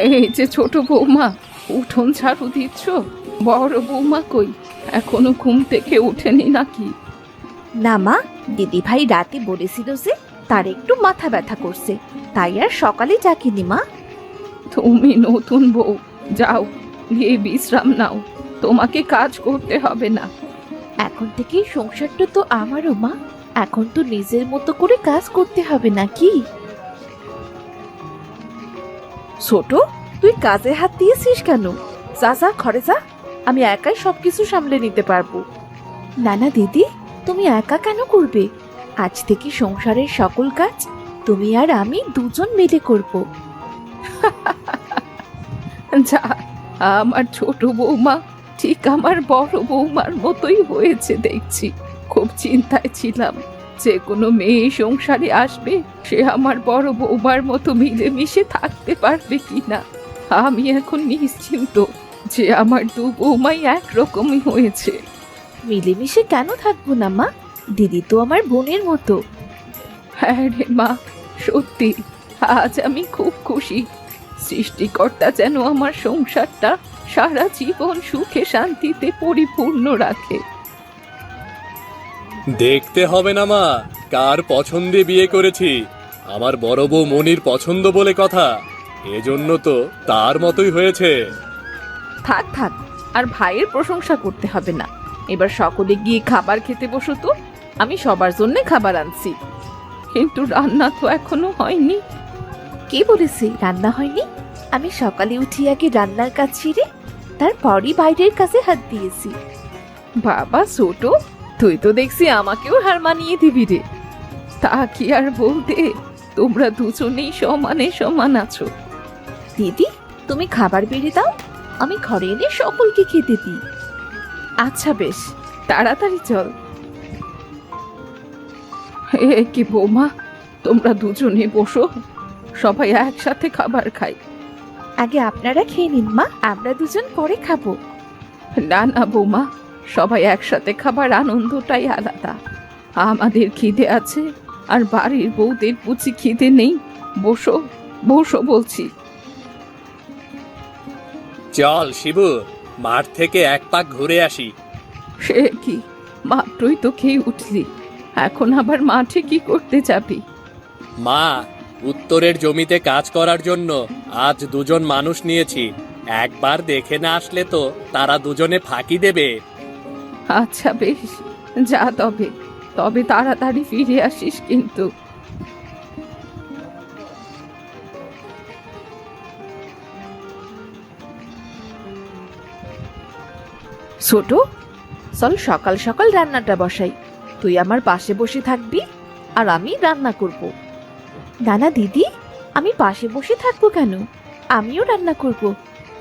এই যে ছোট বৌমা, উঠোন ঝাড়ু দিচ্ছ? বড় বৌমা কই? এখনো ঘুম থেকে উঠেনি নাকি? না মা, দিদি ভাই রাতে বলেছিল যে তার একটু মাথা ব্যথা করছে, তাই আর সকালে ডাকিনি মা। তুমি নতুন বউ, যাও গিয়ে বিশ্রাম নাও, তোমাকে কাজ করতে হবে না। এখন থেকে সংসারটা তো আমারও মা, এখন তো নিজের মতো করে কাজ করতে হবে নাকি? ছোট, তুই কাজে হাত দিয়েছিস কেন? যা যা ঘরে যা, আমি একাই সবকিছু সামলে নিতে পারবো। না না দিদি, তুমি একা কেন করবে? আজ থেকে সংসারের সকল কাজ তুমি আর আমি দুজন মিলে করব। যা, আমার ছোট বৌমা ঠিক আমার বড় বৌমার মতোই হয়েছে দেখছি। খুব চিন্তায় ছিলাম যে কোনো মেয়ে সংসারে আসবে, সে আমার বড় বৌমার মতো মিলেমিশে থাকতে পারবে কিনা। আমি এখন নিশ্চিন্ত যে আমার দু বৌমাই একরকমই হয়েছে। মিলেমিশে কেন থাকবো না মা? দিদি তো আমার বোনের মতো। হ্যাঁ রে মা, সত্যি আজ আমি খুব খুশি। সৃষ্টিকর্তা যেন আমার সংসারটা সারা জীবন সুখে শান্তিতে পরিপূর্ণ রাখে। দেখতে হবে না মা, কার পছন্দে বিয়ে করেছি। আমার বড় বউ মনির পছন্দ বলে কথা, এজন্য তো তার মতোই হয়েছে। থাক থাক, আর ভাইয়ের প্রশংসা করতে হবে না। এবার সকলে গিয়ে খাবার খেতে বসো তো, আমি সবার জন্য খাবার আনছি। কিন্তু রান্না তো এখনো হয়নি। কে বলেছে রান্না হয়নি? আমি সকালে উঠি আগে রান্নার কাজ ছেড়ে তারপরই বাইরের কাছে হাত দিয়েছি। বাবা ছোট, তুই তো দেখছি আমাকেও হার মানিয়ে দিবি রে। তা কি আর বলতে, তোমরা দুজনেই সমানে সমান আছো। দিদি, তুমি খাবার বেড়ে দাও, আমি ঘরে এনে সকলকে খেতে দিই। আচ্ছা বেশ, তাড়াতাড়ি চল। এ কি বৌমা, তোমরা দুজনে বসো, সবাই একসাথে খাবার খাই। আগে আপনারা খেয়ে নিন মা, আমরা দুজন পরে খাবো। না না বৌমা, সবাই একসাথে খাবার আনন্দটাই আলাদা। আমাদের খিদে আছে, আর বাড়ির বউদের বুঝি খিদে নেই? বসো বসো বলছি। চল শিবু, মাঠ থেকে এক পাক ঘুরে আসি। সে কি, মাত্রই তো খেয়ে উঠলি, এখন আবার মাঠে কি করতে যাবি? মা, উত্তরের জমিতে কাজ করার জন্য আজ দুজন মানুষ নিয়েছি। একবার দেখে না আসলে তো তারা দুজনে ফাঁকি দেবে। আচ্ছা বেশ, যা তবে, তবে তাড়াতাড়ি ফিরে আসিস কিন্তু। ছোট, চল সকাল সকাল রান্নাটা বসাই। তুই আমার পাশে বসে থাকবি আর আমি রান্না করব। না না দিদি, আমি পাশে বসে থাকবো কেন? আমিও রান্না করব।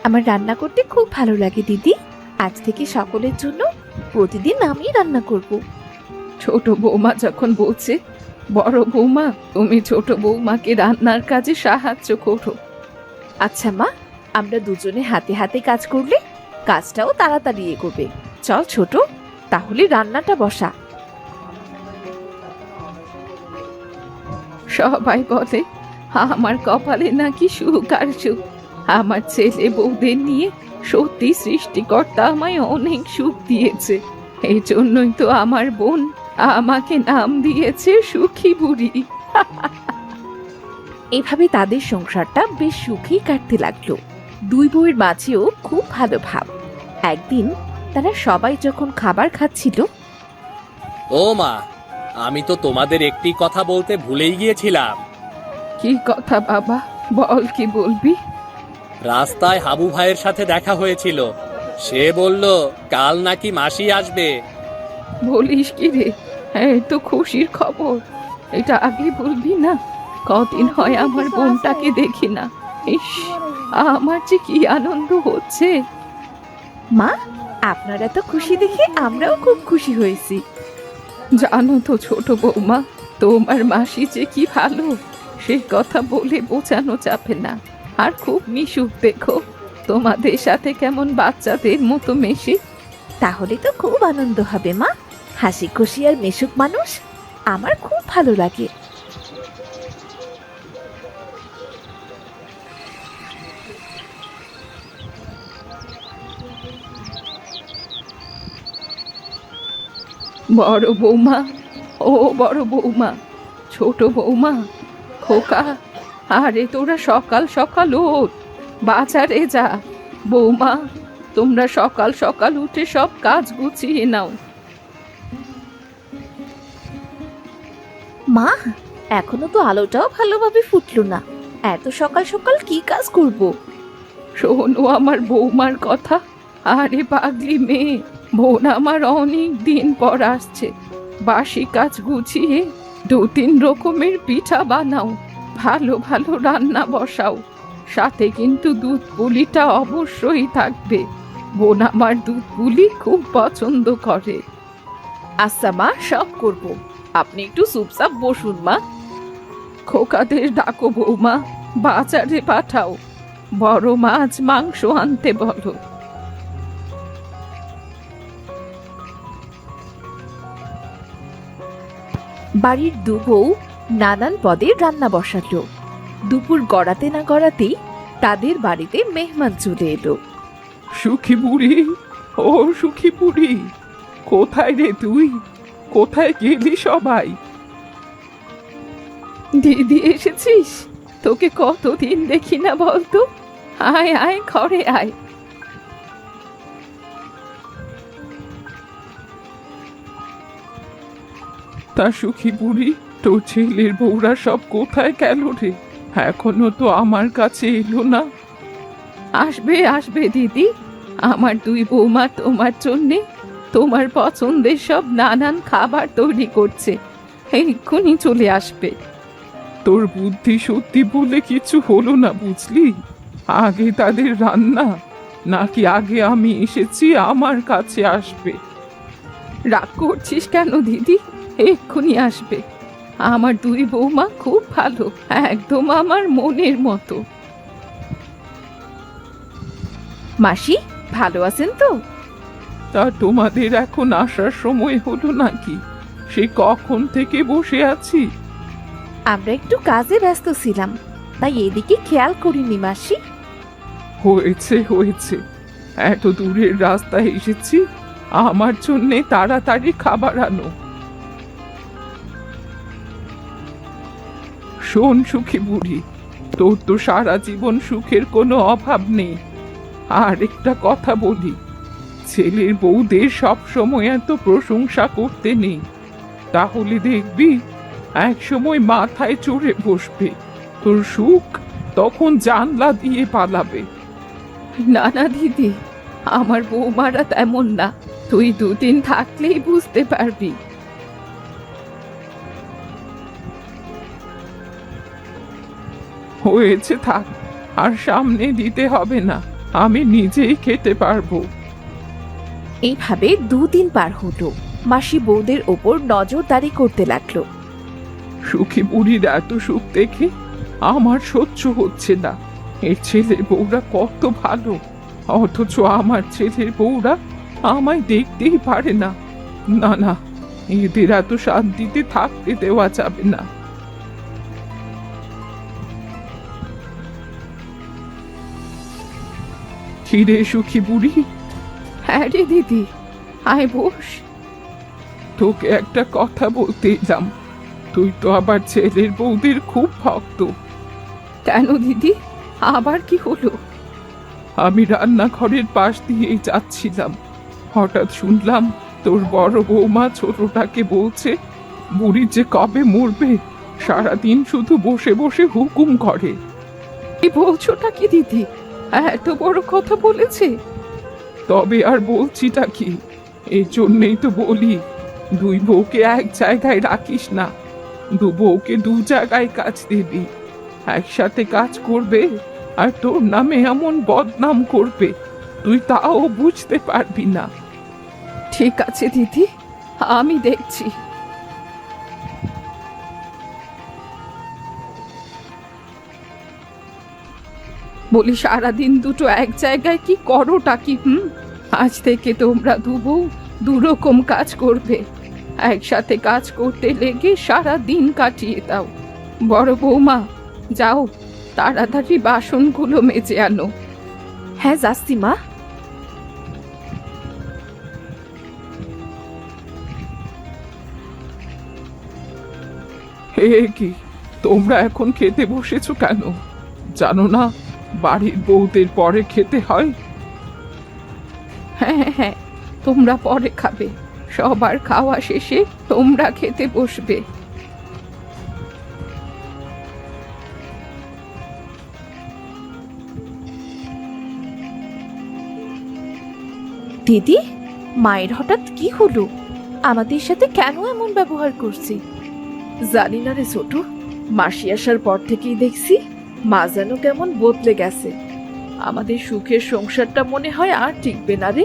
আমার রান্না করতে খুব ভালো লাগে দিদি। আজ থেকে সকলের জন্য প্রতিদিন আমি রান্না করব। ছোট বৌমা যখন বলছে, বড় বৌমা তুমি ছোট বৌমাকে রান্নার কাজে সাহায্য করো। আচ্ছা মা, আমরা দুজনে হাতে হাতে কাজ করলে কাজটাও তাড়াতাড়ি এগোবে। চল ছোট, তাহলে রান্নাটা বসা। সবাই বলে আমার কপালে নাকি সুখ আর সুখ। আমার ছেলে বউদের নিয়ে সত্যি সৃষ্টিকর্তা আমায় অনেক সুখ দিয়েছে। এই জন্যই তো আমার বোন আমাকে নাম দিয়েছে সুখী বুড়ি। এভাবে তাদের সংসারটা বেশ সুখেই কাটতে লাগলো। দুই বউয়ের মাঝেও খুব ভালো ভাব। একদিন তারা সবাই যখন খাবার খাচ্ছিল, ও মা, আমি তো তোমাদের একটি কথা বলতে ভুলেই গিয়েছিলাম। কি কথা বাবা, বল কি বলবি? রাস্তায় হাবু ভাইয়ের সাথে দেখা হয়েছিল। সে বলল কাল নাকি মাসি আসবে। বলিস কি রে? এই তো খুশির খবর, এটা আগে বলবি না? কদিন হয় আমার বোনটাকে দেখি না। ইস, আমার যে কি আনন্দ হচ্ছে। মা, আপনারা তো খুশি দেখে আমরাও খুব খুশি হয়েছি। জানো তো ছোট বৌমা, তোমার মাসি যে কি ভালো, সে কথা বলে বোঝানো যাবে না। আর খুব মিশুক দেখো, তোমাদের সাথে কেমন বাচ্চাদের মতো মেশে। তাহলে তো খুব আনন্দ হবে মা। হাসি খুশি আর মিশুক মানুষ আমার খুব ভালো লাগে। বড় বৌমা, ও বড় বৌমা, ছোট বৌমা, খোকা, আরে তোরা সকাল সকাল ওঠ, বাজারে যা। বৌমা, তোমরা সকাল সকাল উঠে সব কাজ গুছিয়ে নাও। মা, এখনো তো আলোটাও ভালোভাবে ফুটলো না, এত সকাল সকাল কি কাজ করব? শোনো আমার বৌমার কথা। আরে পাগলি মেয়ে, বোন আমার অনেক দিন পর আসছে। বাসি কাজ গুছিয়ে 2-3 রকমের পিঠা বানাও, ভালো ভালো রান্না বসাও, সাথে কিন্তু দুধ পুলিটা অবশ্যই থাকবে। বোন আমার দুধ পুলি খুব পছন্দ করে। আচ্ছা মা, সব করব। আপনি একটু চুপচাপ বসুন মা। খোকাদের ডাকো বৌমা, বাজারে পাঠাও, বড় মাছ মাংস আনতে বলো। বাড়ির দু বউ নানান পদে রান্না বসালো। দুপুর গড়াতে না গড়াতেই তাদের বাড়িতে মেহমান চলে এলো। সুখী বুড়ি, ও সুখী বুড়ি, কোথায় রে তুই? কোথায় গেলি সবাই? দিদি এসেছিস? তোকে কতদিন দেখি না বলতো। আয় আয়, ঘরে আয়। তা সুখী বুড়ি, তোর ছেলের বউরা সব কোথায় গেল রে? এখনো তো আমার কাছে এলো না। আসবে আসবে দিদি, আমার 2 বৌমা তোমার জন্যে তোমার পছন্দের সব নানান খাবার তৈরি করছে, এক্ষুনি চলে আসবে। তোর বুদ্ধি সত্যি বলে কিছু হলো না বুঝলি? আগে তাদের রান্না, নাকি আগে আমি এসেছি আমার কাছে আসবে? রাগ করছিস কেন দিদি? এক্ষুনি আসবে। আমার 2 বৌমা খুব ভালো, একদম আমার মনের মতো। মাসি, ভালো আছেন তো? তা তোমাদের এখন আসার সময় হলো নাকি? সে কখন থেকে বসে আছি। আমরা একটু কাজে ব্যস্ত ছিলাম, তাই এদিকে খেয়াল করিনি মাসি। হয়েছে হয়েছে, এত দূরের রাস্তায় এসেছি, আমার জন্যে তাড়াতাড়ি খাবার আনো। শোন সুখী বুড়ি, তোর তো সারা জীবন সুখের কোনো অভাব নেই। আর একটা কথা বলি, ছেলের বউদের সব সময় এত প্রশংসা করতে নেই, তাহলে দেখবি এক সময় মাথায় চড়ে বসবে। তোর সুখ তখন জানলা দিয়ে পালাবে। না না দিদি, আমার বৌমারা তেমন না, তুই 2 দিন থাকলেই বুঝতে পারবি। হয়েছে, থাক, আর সামনে দিতে হবে না, আমি নিজেই খেতে পারবো। এইভাবে 2 দিন পার হলো। মাসি বউদের ওপর নজরদারি করতে লাগলো। সুখী বুড়ির এত সুখ দেখে আমার সহ্য হচ্ছে না। এই ছেলের বউরা কত ভালো, অথচ আমার ছেলের বউরা আমায় দেখতেই পারে না। না না, এদের এত শান্তিতে থাকতে দেওয়া যাবে না। খিরে সুখী বুড়ি, হ্যাঁ রে দিদি, আয় বস। তোকে একটা কথা বলতে এলাম। তুই তো আবার ছেলের বউদের খুব ভক্ত। কেন দিদি, আবার কি হলো? আমি রান্নাঘরের পাশ দিয়েই যাচ্ছিলাম, হঠাৎ শুনলাম তোর বড় বৌমা ছোটটাকে বলছে বুড়ি যে কবে মরবে, সারাদিন শুধু বসে বসে হুকুম করে। কি বলছোটা কি দিদি? এত বড় কথা বলেছে? তবে আর বলছিটা কি, এই জন্যেই তো বলি 2 বউকে এক জায়গায় রাখিস না, 2 বউকে 2 জায়গায় কাজ দিবি। একসাথে কাজ করবে আর তোর নামে এমন বদনাম করবে, তুই তাও বুঝতে পারবি না। ঠিক আছে দিদি, আমি দেখছি। বলি সারাদিন দুটো এক জায়গায় কি করোটা কি? আজ থেকে তোমরা 2 বউ 2 রকম কাজ করবে, একসাথে কাজ করতে লেগে সারা দিন কাটিয়ে দাও। বড় বৌমা, যাও তাড়াতাড়ি বাসনগুলো মেজে আনো। হ্যাঁ যাচ্ছি মা। 2 হে কি, তোমরা এখন খেতে বসেছো কেন? জানো না বাড়ির বউদের পরে খেতে হয়? হ্যাঁ হ্যাঁ, তোমরা পরে খাবে, সবার খাওয়া শেষে তোমরা খেতে বসবে। দিদি, মায়ের হঠাৎ কি হলো? আমাদের সাথে কেন এমন ব্যবহার করছে? জানি না রে ছোট, মাসি আসার পর থেকেই দেখছি মা যেন কেমন বদলে গেছে। আমাদের সুখের সংসারটা মনে হয় আর টিকবে না রে।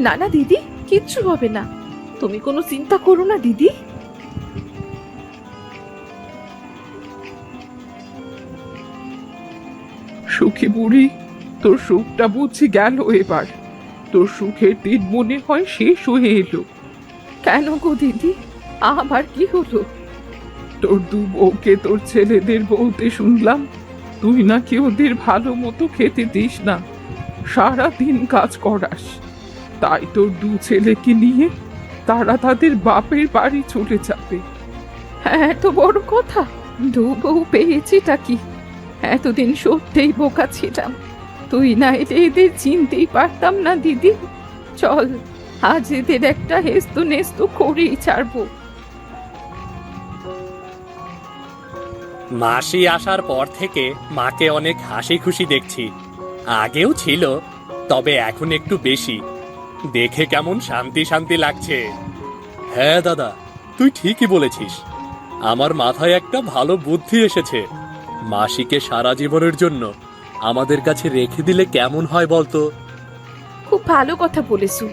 না না দিদি, কিচ্ছু হবে না, তুমি কোনো চিন্তা করো না দিদি। সুখী বুড়ি, তোর সুখটা বুঝি গেল এবার। তোর সুখের দিন মনে হয় শেষ হয়ে এলো। কেন গো দিদি, আবার কি হলো? তোর দু বউকে তোর ছেলেদের বলতে শুনলাম তুই নাকি ওদের ভালো মতো খেতে দিস না, সারা দিন কাজ করাস। তাই তোর দু ছেলেকে নিয়ে তারা তাদের বাপের বাড়ি চলে যাবে। হ্যাঁ, এত বড় কথা! দু বউ পেয়েছিটা কি? এতদিন সত্যিই বোকা ছিলাম। তুই না এলে এদের চিনতেই পারতাম না দিদি। চল, আজ এদের একটা হেস্তু নেস্তু করেই ছাড়বো। মাসি আসার পর থেকে মাকে অনেক হাসি খুশি দেখছি। আগেও ছিল, তবে এখন একটু বেশি। দেখে কেমন শান্তি শান্তি লাগছে। হ্যাঁ দাদা, তুই ঠিকই বলেছিস। আমার মাথায় একটা ভালো বুদ্ধি এসেছে। মাসিকে সারা জীবনের জন্য আমাদের কাছে রেখে দিলে কেমন হয় বলতো? খুব ভালো কথা বলেছো।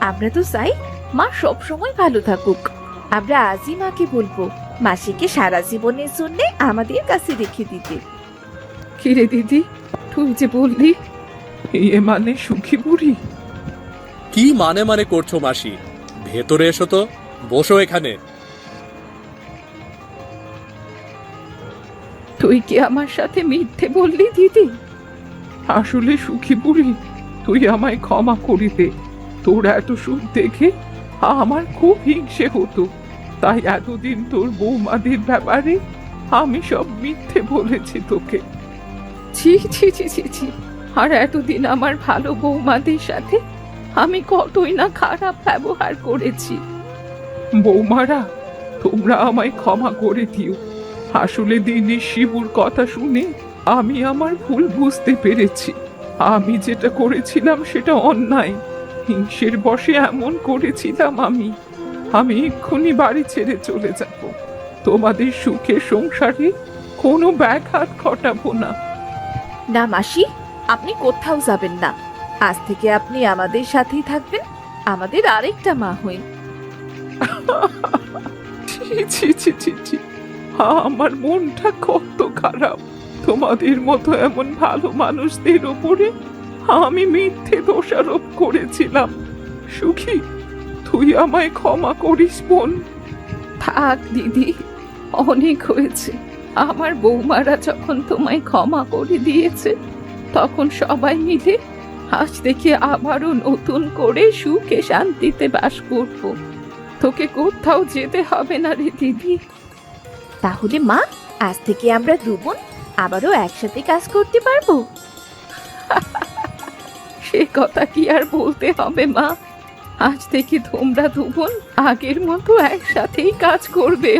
আমরা তো চাই মা সব সময় ভালো থাকুক। আমরা আজই মাকে বলবো মাসিকে সারা জীবনের জন্য আমাদের কাছে রেখে দিতে। কিরে দিদি, তুই যে বললি? এ মানে সুখী বুড়ি? কি মানে মানে করছো মাসি? ভেতরে এসো তো, বসো এখানে। তুই কি আমার সাথে মিথ্যে বললি দিদি? আসলে সুখী বুড়ি, তুই আমায় ক্ষমা করে দে। তোর এত সুখ দেখে আমার খুব হিংসে হতো, তাই এতদিন তোর বৌমাদের ব্যাপারে আমি সব মিথ্যে বলেছি তোকে। ছি ছি ছি ছি ছি! আর এতদিন আমার ভালো বৌমাদের সাথে আমি কতই না খারাপ ব্যবহার করেছি। বৌমারা, তোমরা আমায় ক্ষমা করে দিও। আসলে দিনের শিবুর কথা শুনে আমি আমার ভুল বুঝতে পেরেছি। আমি যেটা করেছিলাম সেটা অন্যায়। হিংসের বশে এমন করেছিলাম আমি। আমি এক্ষুনি বাড়ি ছেড়ে চলে যাব। তোমাদের সুখের সংসারে কোনো ব্যাঘাত ঘটাবো না। না মাসি, আপনি কোথাও যাবেন না। আজ থেকে আপনি আমাদের সাথেই থাকবেন, আমাদের আরেকটা মা হয়ে। ছি ছি ছি ছি ছি! আমার মনটা কত খারাপ। তোমাদের মতো এমন ভালো মানুষদের উপরে আমি মিথ্যে দোষারোপ করেছিলাম। সুখী, তুই আমায় ক্ষমা করিস বোন। থাক দিদি, অনেক হয়েছে। আমার বৌমারা যখন তোমায় ক্ষমা করে দিয়েছে, তখন সবাই মিলে আজ থেকে আবারও নতুন করে সুখে শান্তিতে বাস করব। তোকে কোথাও যেতে হবে না রে দিদি। তাহলে মা, আজ থেকে আমরা দু বোন আবারও একসাথে কাজ করতে পারবো। সে কথা কি আর বলতে হবে মা? আজ থেকে তোমরা দু বোন আগের মতো একসাথেই কাজ করবে।